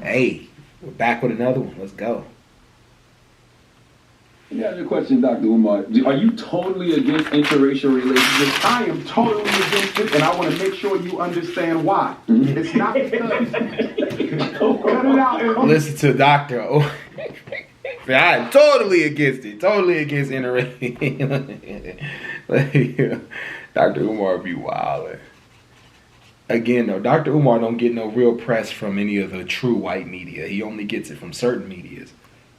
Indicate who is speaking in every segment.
Speaker 1: Hey, we're back with another one. Let's go.
Speaker 2: Let me ask you a question, Dr. Umar. Are you totally against interracial relationships?
Speaker 3: I am totally against it, and I want to make sure you understand why. It's not because... Cut it out.
Speaker 1: Listen to Dr. I'm totally against it. Totally against interracial. Dr. Umar be wildin'. Again, though, Dr. Umar don't get no real press from any of the true white media. He only gets it from certain medias.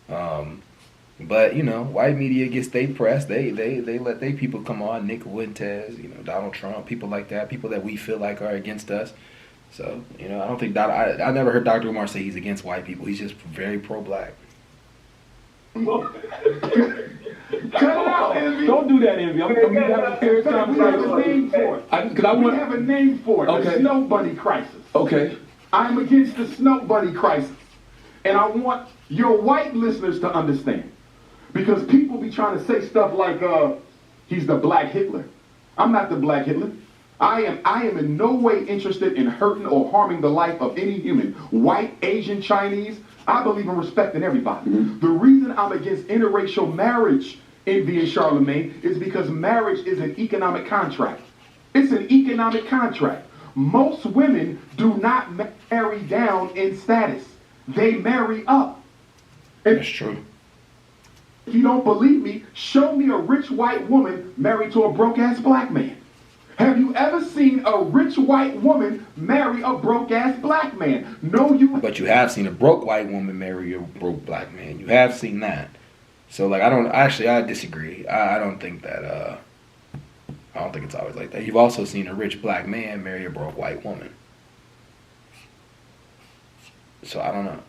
Speaker 1: But, you know, white media gets their press. They let their people come on. Nick Wintez, you know, Donald Trump, people like that. People that we feel like are against us. So, you know, I don't think... I never heard Dr. Umar say he's against white people. He's just very pro-black.
Speaker 3: Cut it out, Envy.
Speaker 2: Don't do that, Envy. I'm going to have a serious
Speaker 3: We have a name
Speaker 2: conversation.
Speaker 3: for it. We have a name for it.
Speaker 2: Okay.
Speaker 3: The Snow Bunny Crisis.
Speaker 2: Okay.
Speaker 3: I'm against the Snow Bunny Crisis. And I want your white listeners to understand. Because people be trying to say stuff like, he's the black Hitler. I'm not the black Hitler. I am in no way interested in hurting or harming the life of any human. White, Asian, Chinese. I believe in respecting everybody. Mm-hmm. The reason I'm against interracial marriage, Envy and Charlemagne, is because marriage is an economic contract. It's an economic contract. Most women do not marry down in status. They marry up. And
Speaker 1: that's true.
Speaker 3: If you don't believe me, show me a rich white woman married to a broke-ass black man. Have you ever seen a rich white woman marry a broke-ass black man? No, you...
Speaker 1: But you have seen a broke white woman marry a broke black man. You have seen that. So, like, I disagree. I don't think that, I don't think it's always like that. You've also seen a rich black man marry a broke white woman. So, I don't know.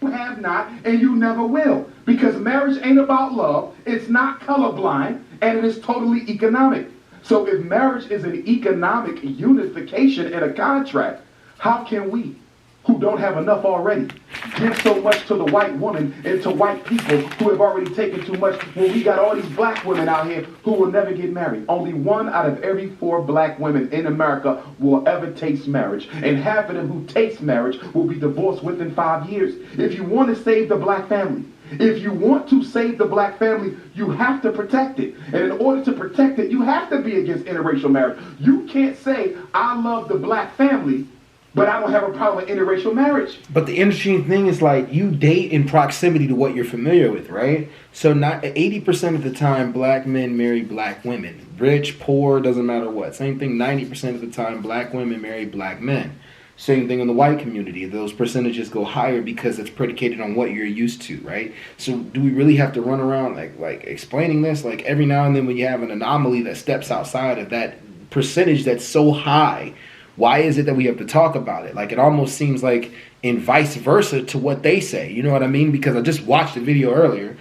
Speaker 3: You have not, and you never will. Because marriage ain't about love, it's not colorblind, and it is totally economic. So if marriage is an economic unification and a contract, how can we, who don't have enough already, give so much to the white woman and to white people who have already taken too much when we got all these black women out here who will never get married? Only 1 out of every 4 black women in America will ever taste marriage. And half of them who taste marriage will be divorced within 5 years. If you want to save the black family, if you want to save the black family, you have to protect it. And in order to protect it, you have to be against interracial marriage. You can't say, I love the black family, but I don't have a problem with interracial marriage.
Speaker 1: But the interesting thing is, like, you date in proximity to what you're familiar with, right? So not 80% of the time, black men marry black women. Rich, poor, doesn't matter what. Same thing, 90% of the time, black women marry black men. Same thing in the white community. Those percentages go higher because it's predicated on what you're used to, right? So do we really have to run around like explaining this? Like every now and then when you have an anomaly that steps outside of that percentage that's so high, why is it that we have to talk about it? Like it almost seems like in vice versa to what they say. You know what I mean? Because I just watched the video earlier.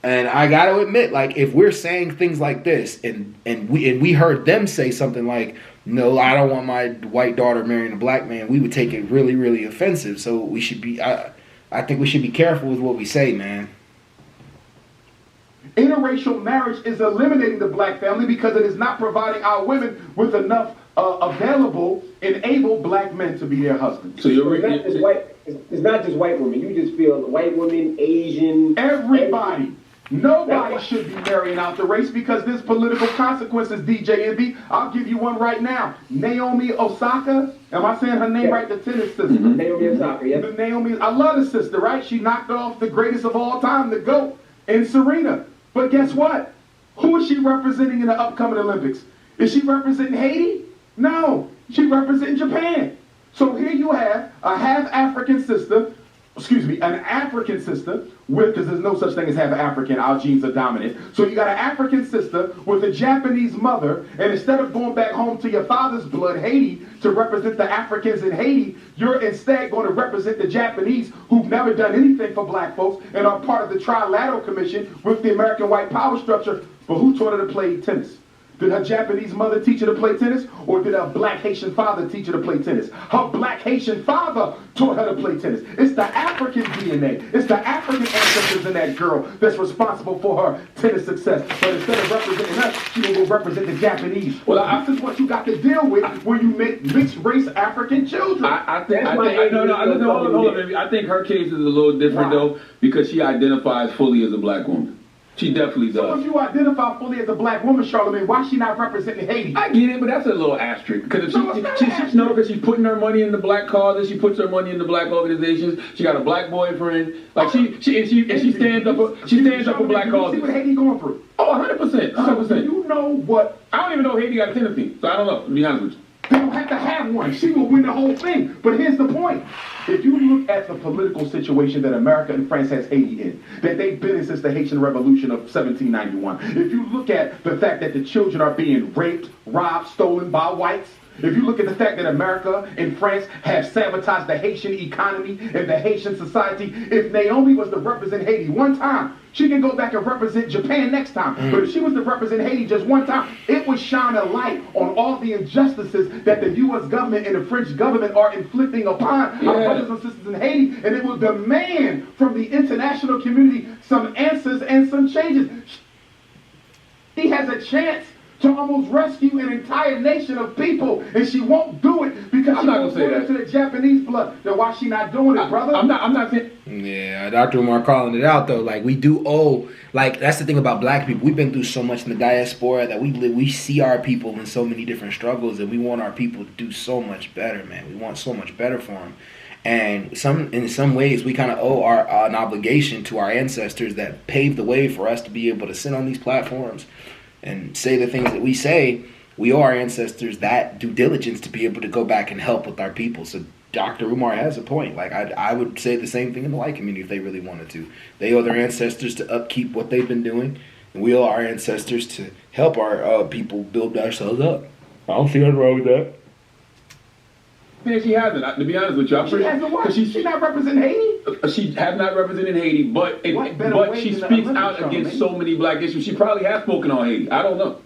Speaker 1: And I got to admit, like, if we're saying things like this and we heard them say something like, no, I don't want my white daughter marrying a black man, we would take it really, really offensive. So we should be, I think we should be careful with what we say, man.
Speaker 3: Interracial marriage is eliminating the black family because it is not providing our women with enough available and able black men to be their husbands.
Speaker 4: So it's not just white women. You just feel white women, Asian...
Speaker 3: Everybody. Nobody should be marrying out the race because there's political consequences, DJ Envy. I'll give you one right now. Naomi Osaka. Am I saying her name right? The tennis sister.
Speaker 4: Mm-hmm. Naomi Osaka, yes.
Speaker 3: Naomi, I love the sister, right? She knocked off the greatest of all time, the GOAT, in Serena. But guess what? Who is she representing in the upcoming Olympics? Is she representing Haiti? No. She's representing Japan. So here you have a half African sister, an African sister with, because there's no such thing as half African, our genes are dominant. So you got an African sister with a Japanese mother, and instead of going back home to your father's blood, Haiti, to represent the Africans in Haiti, you're instead going to represent the Japanese who've never done anything for black folks and are part of the Trilateral Commission with the American white power structure, but who taught her to play tennis? Did her Japanese mother teach her to play tennis, or did her black Haitian father teach her to play tennis? Her black Haitian father taught her to play tennis. It's the African DNA. It's the African ancestors in that girl that's responsible for her tennis success. But instead of representing us, she will go represent the Japanese. Well, this is what you got to deal with when you make mixed race African children.
Speaker 2: I think her case is a little different though, because she identifies fully as a black woman. She definitely does.
Speaker 3: So if you identify fully as a black woman, Charlamagne, why is she not representing Haiti?
Speaker 2: I get it, but that's a little asterisk. Because because she's putting her money in the black causes, she puts her money in the black organizations. She got a black boyfriend. Like she stands up for black causes.
Speaker 3: See what Haiti going through?
Speaker 2: Oh, 100%. 100%.
Speaker 3: You know what?
Speaker 2: I don't even know Haiti got a tennis team, so I don't know. To be honest with you.
Speaker 3: They don't have to have one. She will win the whole thing. But here's the point. If you look at the political situation that America and France has Haiti in, that they've been in since the Haitian Revolution of 1791, if you look at the fact that the children are being raped, robbed, stolen by whites, if you look at the fact that America and France have sabotaged the Haitian economy and the Haitian society, if Naomi was to represent Haiti one time, she can go back and represent Japan next time. But if she was to represent Haiti just one time, it would shine a light on all the injustices that the U.S. government and the French government are inflicting upon our brothers and sisters in Haiti. And it will demand from the international community some answers and some changes. She has a chance to almost rescue an entire nation of people, and she won't do it because she's going into the Japanese blood. Then why she not doing it, brother?
Speaker 2: I'm not saying.
Speaker 1: Yeah, Dr. Umar calling it out though. Like we do owe. Like that's the thing about black people. We've been through so much in the diaspora that we see our people in so many different struggles, and we want our people to do so much better, man. We want so much better for them. And in some ways, we kind of owe an obligation to our ancestors that paved the way for us to be able to sit on these platforms and say the things that we say. We owe our ancestors that due diligence to be able to go back and help with our people. So Dr. Umar has a point. Like I would say the same thing in the white community if they really wanted to. They owe their ancestors to upkeep what they've been doing, and we owe our ancestors to help our people build ourselves up. I don't see nothing wrong with that.
Speaker 2: Man, she hasn't. To be honest with you,
Speaker 3: she hasn't what? She not representing Haiti?
Speaker 2: She has not represented Haiti, but she speaks out against so many black issues. She probably has spoken on Haiti. I don't know.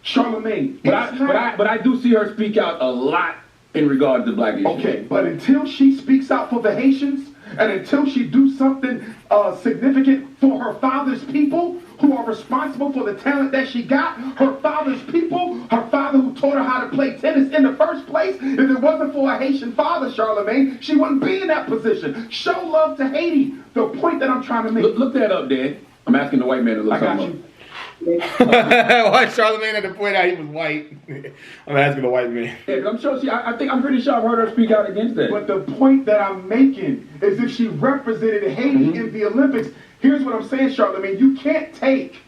Speaker 3: Charlamagne.
Speaker 2: But I do see her speak out a lot in regard to black issues.
Speaker 3: Okay, but until she speaks out for the Haitians, and until she do something significant for her father's people who are responsible for the talent that she got, her father's people, her father who taught her how to play tennis in the first place, if it wasn't for a Haitian father, Charlamagne, she wouldn't be in that position. Show love to Haiti. The point that I'm trying to make.
Speaker 2: Look that up, Dad. I'm asking the white man to look something up.
Speaker 1: Why Charlamagne had to point out he was white? I'm asking the white man.
Speaker 2: Yeah, I'm sure I'm pretty sure I've heard her speak out against that.
Speaker 3: But the point that I'm making is if she represented Haiti in the Olympics, here's what I'm saying, Charlamagne. You can't take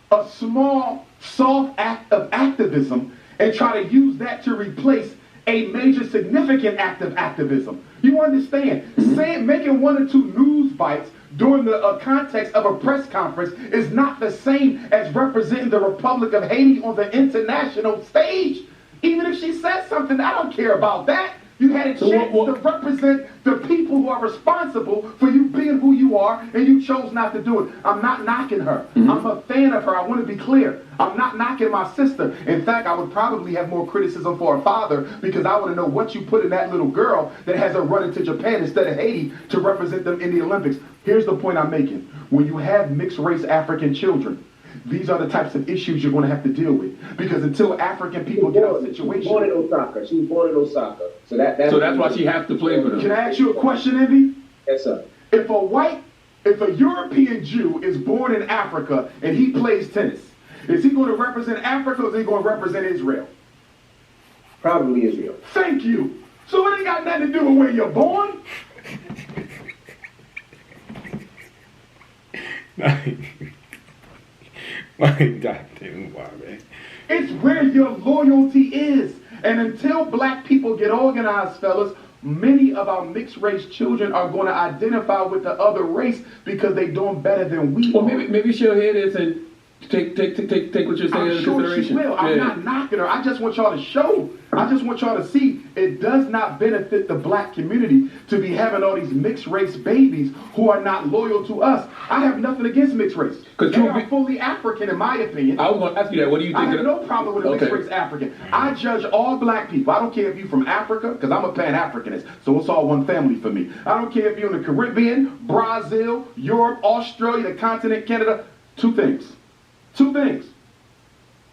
Speaker 3: a small, soft act of activism and try to use that to replace a major, significant act of activism. You understand? Making one or two news bites during the context of a press conference is not the same as representing the Republic of Haiti on the international stage. Even if she said something, I don't care about that. You had a chance to represent the people who are responsible for you being who you are, and you chose not to do it. I'm not knocking her. I'm a fan of her. I want to be clear. I'm not knocking my sister. In fact, I would probably have more criticism for her father because I want to know what you put in that little girl that has her running to Japan instead of Haiti to represent them in the Olympics. Here's the point I'm making. When you have mixed race African children, these are the types of issues you're going to have to deal with. Because until African people get out of the situation.
Speaker 4: She was born in Osaka. So that's
Speaker 2: why she has to play for them.
Speaker 3: Can I ask you a question, Envy?
Speaker 4: Yes, sir.
Speaker 3: If a European Jew is born in Africa and he plays tennis, is he going to represent Africa or is he going to represent Israel?
Speaker 4: Probably Israel.
Speaker 3: Thank you. So it ain't got nothing to do with where you're born.
Speaker 1: Goddamn, wow, man.
Speaker 3: It's where your loyalty is. And until black people get organized, fellas, many of our mixed race children are going to identify with the other race because they're doing better than we
Speaker 2: Well,
Speaker 3: are.
Speaker 2: maybe she'll hear this and Take what you're saying
Speaker 3: I'm
Speaker 2: into
Speaker 3: sure she
Speaker 2: consideration.
Speaker 3: will. I'm not knocking her. I just want y'all to show. I just want y'all to see it does not benefit the black community to be having all these mixed race babies who are not loyal to us. I have nothing against mixed race. Because they are fully African, in my opinion.
Speaker 2: I was going to ask you that. What do you think?
Speaker 3: I have no problem with a mixed race African. I judge all black people. I don't care if you're from Africa, because I'm a Pan-Africanist, so it's all one family for me. I don't care if you're in the Caribbean, Brazil, Europe, Australia, the continent, Canada. Two things.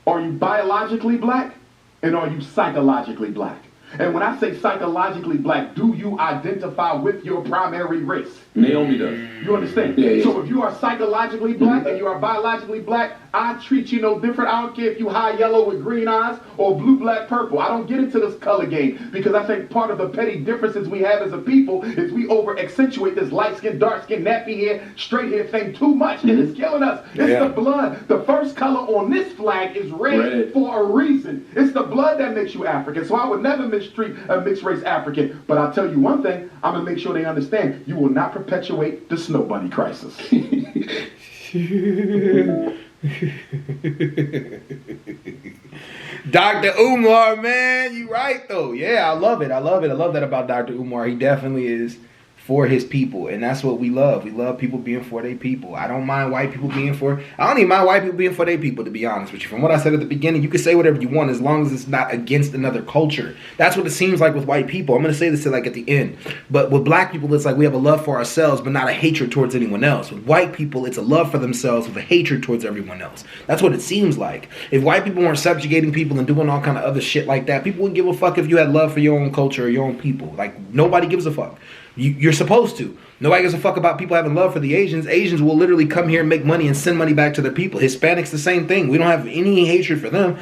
Speaker 3: Are you biologically black, and are you psychologically black? And when I say psychologically black, do you identify with your primary race?
Speaker 2: Naomi does.
Speaker 3: You understand?
Speaker 2: Yeah.
Speaker 3: So if you are psychologically black and you are biologically black, I treat you no different. I don't care if you high yellow with green eyes or blue, black, purple. I don't get into this color game because I think part of the petty differences we have as a people is we over accentuate this light skin, dark skin, nappy hair, straight hair thing too much, and it's killing us. It's the blood. The first color on this flag is red for a reason. It's the blood that makes you African. So I would never mistreat a mixed race African. But I'll tell you one thing, I'm going to make sure they understand. You will not perpetuate the snow bunny crisis.
Speaker 1: Dr. Umar, man, you right though. Yeah, I love it. I love that about Dr. Umar. He definitely is for his people, and that's what we love. We love people being for their people. I don't mind white people being for. I don't even mind white people being for their people, to be honest with you. From what I said at the beginning, you can say whatever you want as long as it's not against another culture. That's what it seems like with white people. I'm gonna say this at the end, but with black people, it's like we have a love for ourselves, but not a hatred towards anyone else. With white people, it's a love for themselves with a hatred towards everyone else. That's what it seems like. If white people weren't subjugating people and doing all kind of other shit like that, people wouldn't give a fuck if you had love for your own culture or your own people. Like nobody gives a fuck. You're supposed to. Nobody gives a fuck about people having love for the Asians. Asians will literally come here and make money and send money back to their people. Hispanics, the same thing. We don't have any hatred for them.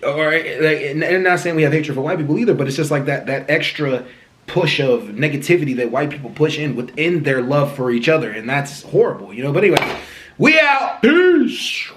Speaker 1: Or, and I'm not saying we have hatred for white people either, but it's just like that extra push of negativity that white people push in within their love for each other. And that's horrible, But anyway, we out. Peace.